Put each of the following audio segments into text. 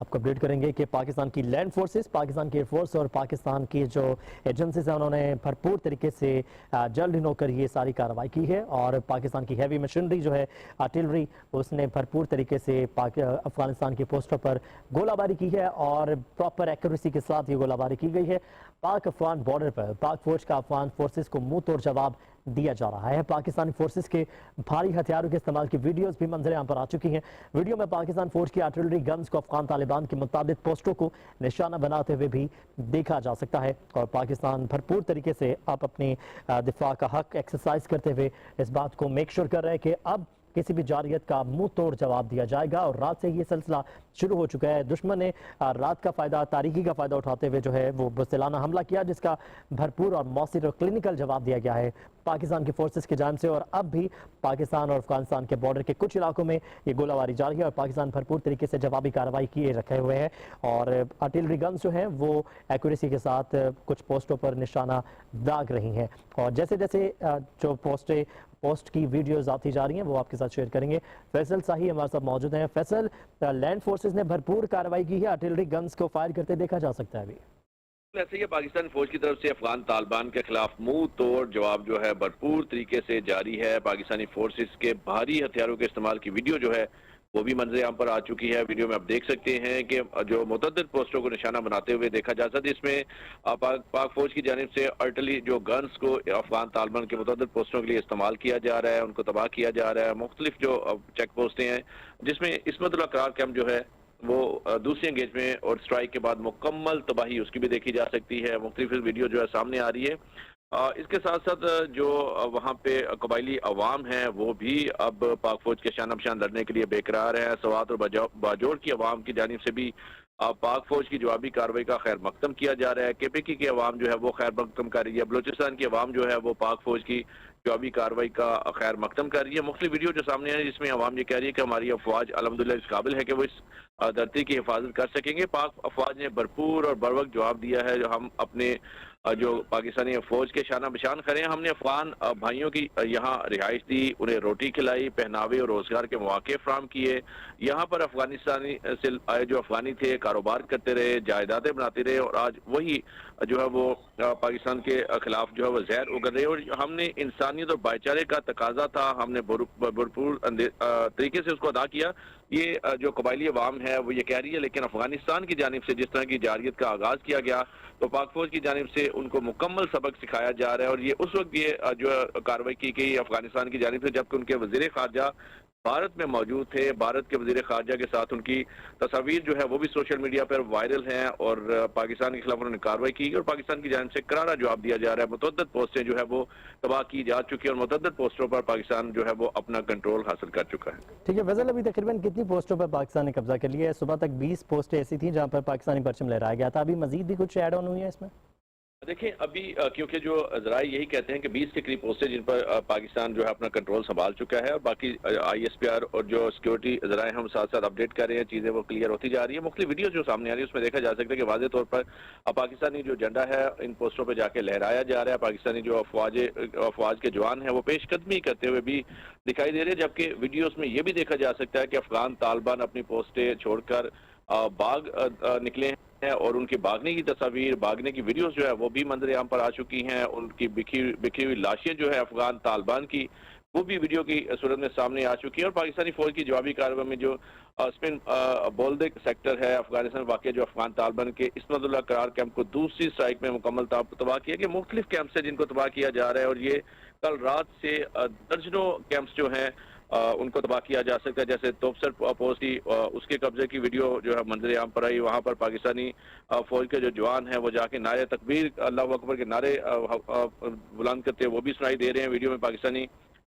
आपको अपडेट करेंगे कि पाकिस्तान की लैंड फोर्सेस, पाकिस्तान की एयरफोर्स और पाकिस्तान की जो एजेंसीज हैं उन्होंने भरपूर तरीके से जल्द होकर ये सारी कार्रवाई की है। और पाकिस्तान की हैवी मशीनरी जो है, आर्टिलरी, उसने भरपूर तरीके से अफगानिस्तान की पोस्टों पर गोलाबारी की है और प्रॉपर एक्यूरेसी के साथ ये गोलाबारी की गई है। पाक अफगान बॉर्डर पर पाक फौज का अफगान फोर्सेस को मुंह तोड़ जवाब दिया जा रहा है। पाकिस्तानी फोर्सेस के भारी हथियारों के इस्तेमाल की वीडियोस भी मंजर आम पर आ चुकी हैं। वीडियो में पाकिस्तान फौज की आर्टिलरी गन्स को अफगान तालिबान के मुताबिक पोस्टों को निशाना बनाते हुए भी देखा जा सकता है। और पाकिस्तान भरपूर तरीके से अब अपनी दिफा का हक एक्सरसाइज करते हुए इस बात को मेक श्योर कर रहे हैं कि अब किसी भी जारियत का मुंह तोड़ जवाब दिया जाएगा। और रात से ये सिलसिला शुरू हो चुका है। दुश्मन ने रात का फायदा, तारीकी का फायदा उठाते हुए जो है वो बुस्तिलाना हमला किया, जिसका भरपूर और मौसिर और क्लिनिकल जवाब दिया गया है पाकिस्तान की फोर्सेस की जानिब से। और अब भी पाकिस्तान और अफगानिस्तान के बॉर्डर के कुछ इलाकों में ये गोलाबारी जारी है और पाकिस्तान भरपूर तरीके से जवाबी कार्रवाई किए रखे हुए हैं। और आर्टिलरी गन्स जो हैं वो एक्यूरेसी के साथ कुछ पोस्टों पर निशाना दाग रही हैं। और जैसे जैसे जो पोस्ट की वीडियोस आती जा रही हैं वो आपके साथ शेयर करेंगे। फैसल शाही हमारे साथ मौजूद हैं। फैसल, लैंड फोर्सेस ने भरपूर कार्रवाई की है, आर्टिलरी गन्स को फायर करते देखा जा सकता है अभी। ऐसे ही पाकिस्तान फौज की तरफ से अफगान तालिबान के खिलाफ मुंह तोड़ जवाब जो है भरपूर तरीके से जारी है। पाकिस्तानी फोर्सेस के भारी हथियारों के इस्तेमाल की वीडियो जो है वो भी मंजर आम पर आ चुकी है। वीडियो में आप देख सकते हैं कि जो मुतअद्दिद पोस्टों को निशाना बनाते हुए देखा जा सकता है। इसमें पाक फौज की जानिब से आर्टिलरी जो गन्स को अफगान तालिबान के मुतअद्दिद पोस्टों के लिए इस्तेमाल किया जा रहा है, उनको तबाह किया जा रहा है। मुख्तलिफ जो चेक पोस्टें हैं जिसमें इस्मतुल्लाह करार कैंप जो है वो दूसरी एंगेज में और स्ट्राइक के बाद मुकम्मल तबाही उसकी भी देखी जा सकती है। मुख्तलिफ वीडियो जो है सामने आ रही है। इसके साथ साथ जो वहाँ पे कबायली अवाम है वो भी अब पाक फौज के शान बशान लड़ने के लिए बेकरार है। सवात और बाजोर की अवाम की जानिब से भी पाक फौज की जवाबी कार्रवाई का खैर मकदम किया जा रहा है। केपीके की अवाम जो है वो खैर मकदम कर रही है। बलोचिस्तान की अवाम जो है वो पाक फौज की जवाबी कार्रवाई का खैर मकदम कर रही है। मुख्तलिफ वीडियो जो सामने है जिसमें अवाम ये कह रही है कि हमारी अफवाज अल्हम्दुलिल्लाह इस काबिल है कि वो इस धरती की हिफाजत कर सकेंगे। पाक अफवाज ने भरपूर और बर वक्त जवाब दिया है। जो हम अपने जो पाकिस्तानी फौज के शाना बशान खड़े हैं, हमने अफगान भाइयों की यहाँ रिहाइश दी, उन्हें रोटी खिलाई, पहनावे और रोजगार के मौके फ्राहम किए। यहाँ पर अफगानिस्तानी से आए जो अफगानी थे कारोबार करते रहे, जायदादें बनाते रहे और आज वही जो है वो पाकिस्तान के खिलाफ जो है वो जहर उगल रहे। और हमने इंसानियत और भाईचारे का तकाजा था, हमने भरपूर तरीके से उसको अदा किया। ये जो कबायली अवाम है वो ये कह रही है, लेकिन अफगानिस्तान की जानिब से जिस तरह की जारियत का आगाज किया गया तो पाक फौज की जानिब से उनको मुकम्मल सबक सिखाया जा रहा है। और ये उस वक्त ये जो कार्रवाई की गई अफगानिस्तान की जानिब से जबकि उनके वजीर खारजा भारत में मौजूद थे। भारत के वजीर खारजा के साथ उनकी तस्वीर जो है वो भी सोशल मीडिया पर वायरल हैं और पाकिस्तान के खिलाफ उन्होंने कार्रवाई की और पाकिस्तान की जानिब से करारा जवाब दिया जा रहा है। मुतअद्दिद पोस्टें जो है वो तबाह की जा चुकी है और मुतअद्दिद पोस्टों पर पाकिस्तान जो है वो अपना कंट्रोल हासिल कर चुका है। ठीक है फैसल, अभी तकरीबन कितनी पोस्टों पर पाकिस्तान ने कब्जा कर लिया है? सुबह तक 20 पोस्टें ऐसी थी जहां पर पाकिस्तानी परचम लहराया गया था, अभी मजीद भी कुछ ऐड ऑन हुई है इसमें? देखिए अभी क्योंकि जो जराये यही कहते हैं कि 20 के करीब पोस्टें जिन पर पाकिस्तान जो है अपना कंट्रोल संभाल चुका है और बाकी ISPR और जो सिक्योरिटी जराये हम साथ साथ अपडेट कर रहे हैं, चीज़ें वो क्लियर होती जा रही है। मुख्तलिफ वीडियो जो सामने आ रही है उसमें देखा जा सकता है कि वाज़ेह तौर पर पाकिस्तानी जो झंडा है इन पोस्टों पर जाके लहराया जा रहा है। पाकिस्तानी जो अफवाज के जवान हैं वो पेशकदमी करते हुए भी दिखाई दे रहे हैं। जबकि वीडियोज़ में ये भी देखा जा सकता है कि अफगान तालिबान अपनी पोस्टें छोड़कर बाग निकले हैं और उनके भागने की तस्वीर, भागने की वीडियोस जो है वो भी मंजर आम पर आ चुकी हैं। उनकी बिखरी हुई लाशें जो है अफगान तालिबान की वो भी वीडियो की सूरत में सामने आ चुकी है। और पाकिस्तानी फौज की जवाबी कार्रवाई में जो स्पिन बोल्दिक सेक्टर है अफगानिस्तान में वाक़ जो अफगान तालिबान के इस्मतुल्लाह करार कैंप को दूसरी स्ट्राइक में मुकम्मल तबाह किया गया। मुख्तलिफ कैंप से जिनको तबाह किया जा रहा है और ये कल रात से दर्जनों कैंप्स जो हैं उनको तबाह किया जा सकता है। जैसे तोपसर पोस्ट की उसके कब्जे की वीडियो जो है मंजर आम पर आई। वहाँ पर पाकिस्तानी फौज के जो जवान हैं वो जाके नारे तकबीर अल्लाह अकबर के नारे बुलंद करते वो भी सुनाई दे रहे हैं। वीडियो में पाकिस्तानी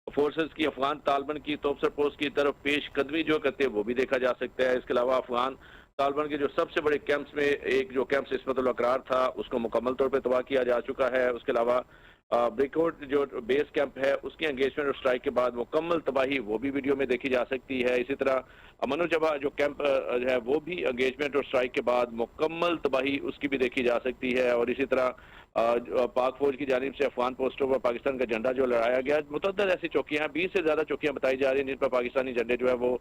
फोर्सेस की अफगान तालिबान की तोपसर पोस्ट की तरफ पेश कदमी जो करते हैं वो भी देखा जा सकता है। इसके अलावा अफगान तालिबान के जो सबसे बड़े कैंप्स में एक जो कैंप इस्मतुल्लाह करार था उसको मुकम्मल तौर पर तबाह किया जा चुका है। उसके अलावा ब्रिकआउट जो बेस कैंप है उसकी एंगेजमेंट और स्ट्राइक के बाद मुकम्मल तबाही वो भी वीडियो में देखी जा सकती है। इसी तरह मनोजबा जो कैंप है वो भी एंगेजमेंट और स्ट्राइक के बाद मुकम्मल तबाही उसकी भी देखी जा सकती है। और इसी तरह पाक फौज की जानिब से अफगान पोस्टों पर पाकिस्तान का झंडा जो लहराया गया, मुतअद्दिद ऐसी चौकियां हैं, 20 से ज्यादा चौकियां बताई जा रही हैं जिन पर पाकिस्तानी झंडे जो है वो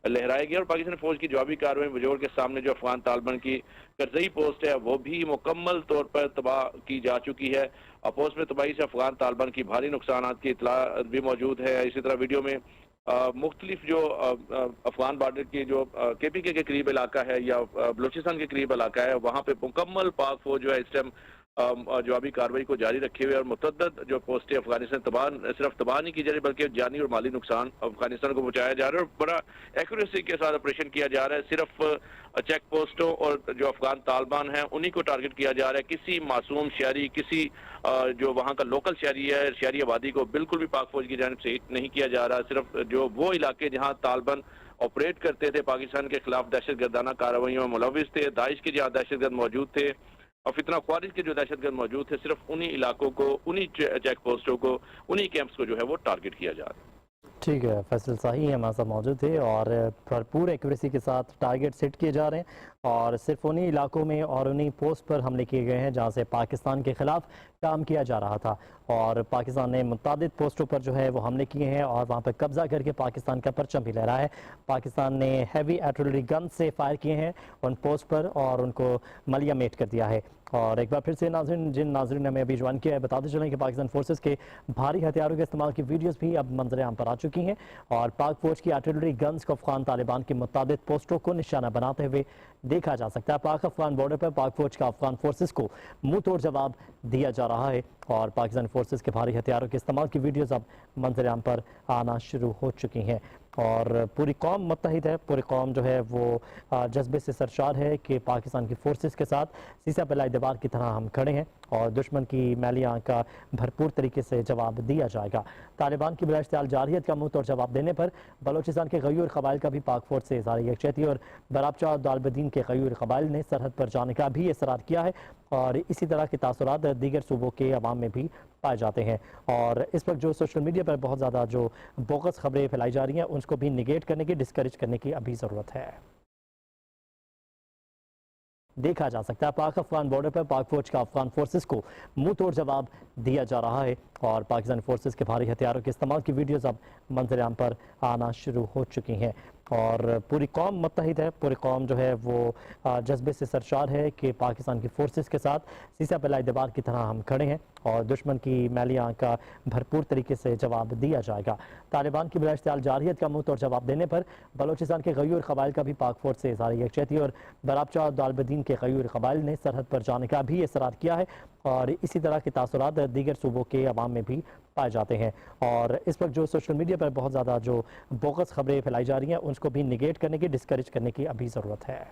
लहराए गए। और पाकिस्तानी फौज की जवाबी कार्रवाई बजोड़ के सामने जो अफगान तालिबान की करजई पोस्ट है वो भी मुकम्मल तौर पर तबाह की जा चुकी है। पोस्ट में तबाही से अफगान तालिबान की भारी नुकसान की इतला भी मौजूद है। इसी तरह वीडियो में मुख्तलिफ जो अफगान बॉर्डर की जो केपीके के करीब इलाका है या बलूचिस्तान के करीब इलाका है वहाँ पे मुकम्मल पाक फौज जो है इस टाइम जवाबी कार्रवाई को जारी रखे हुए और मुतअद्दिद जो पोस्टें अफगानिस्तान सिर्फ तबाह नहीं की जा रही बल्कि जानी और माली नुकसान अफगानिस्तान को पहुंचाया जा रहा है और बड़ा एक्यूरेसी के साथ ऑपरेशन किया जा रहा है। सिर्फ चेक पोस्टों और जो अफगान तालिबान हैं उन्हीं को टारगेट किया जा रहा है। किसी मासूम शहरी, किसी जो वहाँ का लोकल शहरी है, शहरी आबादी को बिल्कुल भी पाक फौज की जानिब से हिट नहीं किया जा रहा। सिर्फ जो वो इलाके जहाँ तालिबान ऑपरेट करते थे, पाकिस्तान के खिलाफ दहशत गर्दाना कार्रवाइयों में मुलविस थे, दाइश के जहाँ दहशतगर्द मौजूद थे और फितना ख्वारिज के जो दहशतगर्द मौजूद थे, सिर्फ उन्हीं इलाकों को, उन्हीं चेक पोस्टों को, उन्हीं कैंप्स को जो है वो टारगेट किया जा रहा है। ठीक है, फैसल साही हमारे साथ मौजूद थे और भरपूर एक्यूरेसी के साथ टारगेट सेट किए जा रहे हैं और सिर्फ उन्हीं इलाकों में और उन्हीं पोस्ट पर हमले किए गए हैं जहां से पाकिस्तान के खिलाफ काम किया जा रहा था। और पाकिस्तान ने मुतादिद पोस्टों पर जो है वो हमले किए हैं और वहां पर कब्जा करके पाकिस्तान का परचम भी लहराया है। पाकिस्तान ने हैवी आर्टिलरी गन से फायर किए हैं उन पोस्ट पर और उनको मलिया मेट कर दिया है। और एक बार फिर से नाज़रीन, जिन नाज़रीन ने हमें अभी ज्वाइन किया है, बताते चलें कि पाकिस्तान फोर्सेस के भारी हथियारों के इस्तेमाल की वीडियोस भी अब मंजर आम पर आ चुकी हैं और पाक फौज की आर्टिलरी गन्स को अफगान तालिबान की मुतादिद पोस्टों को निशाना बनाते हुए देखा जा सकता है। पाक अफगान बॉर्डर पर पाक फौज का अफगान फोर्सेस को मुंह तोड़ जवाब दिया जा रहा है और पाकिस्तानी फोर्सेस के भारी हथियारों के इस्तेमाल की वीडियोस अब मंजर आम पर आना शुरू हो चुकी हैं और पूरी कौम मुत्तहिद है। पूरी कौम जो है वो जज्बे से सरशार है कि पाकिस्तान की फोर्सेस के साथ सीसा पलाई दीवार की तरह हम खड़े हैं और दुश्मन की मैलियाँ का भरपूर तरीके से जवाब दिया जाएगा। तालिबान की बिलाइश्तियाल जारहियत का मुंह तोड़ जवाब देने पर बलोचिस्तान के गयूर कबाइल का भी पाक फौज से इज़हार यकजहती और बराबचा और दालबदीन के गयूर कबाइल ने सरहद पर जाने का भी इसरार किया है और इसी तरह के तासुरात दीगर सूबों के अवाम में भी पाए जाते हैं। और इस वक्त जो सोशल मीडिया पर बहुत ज़्यादा जो बोगस खबरें फैलाई जा रही हैं उसको भी निगेट करने की, डिस्करेज करने की अभी ज़रूरत है। देखा जा सकता है पाक अफगान बॉर्डर पर पाक फौज का अफगान फोर्सेस को मुंह तोड़ जवाब दिया जा रहा है और पाकिस्तानी फोर्सेस के भारी हथियारों के इस्तेमाल की वीडियोस अब मंजर आम पर आना शुरू हो चुकी हैं और पूरी कौम मुत्तहिद है। पूरी कौम जो है वो जज्बे से सरशार है कि पाकिस्तान की फोर्सेस के साथ सीसा पलाई दीवार की तरह हम खड़े हैं और दुश्मन की मैलियाँ का भरपूर तरीके से जवाब दिया जाएगा। तालिबान की बिलाइश्तियाल जारहियत का मुंह तोड़ जवाब देने पर बलोचिस्तान के गयूर कबाइल का भी पाक फौज से इज़हार यकजहती और बराबचा और दालबदीन के गयूर कबाइल ने सरहद पर जाने का भी इसरार किया है और इसी तरह के तासुरात दीगर सूबों के अवाम में भी पाए जाते हैं। और इस वक्त जो सोशल मीडिया पर बहुत ज़्यादा जो बोगस खबरें फैलाई जा रही हैं उसको भी निगेट करने की, डिस्करेज करने की अभी ज़रूरत है।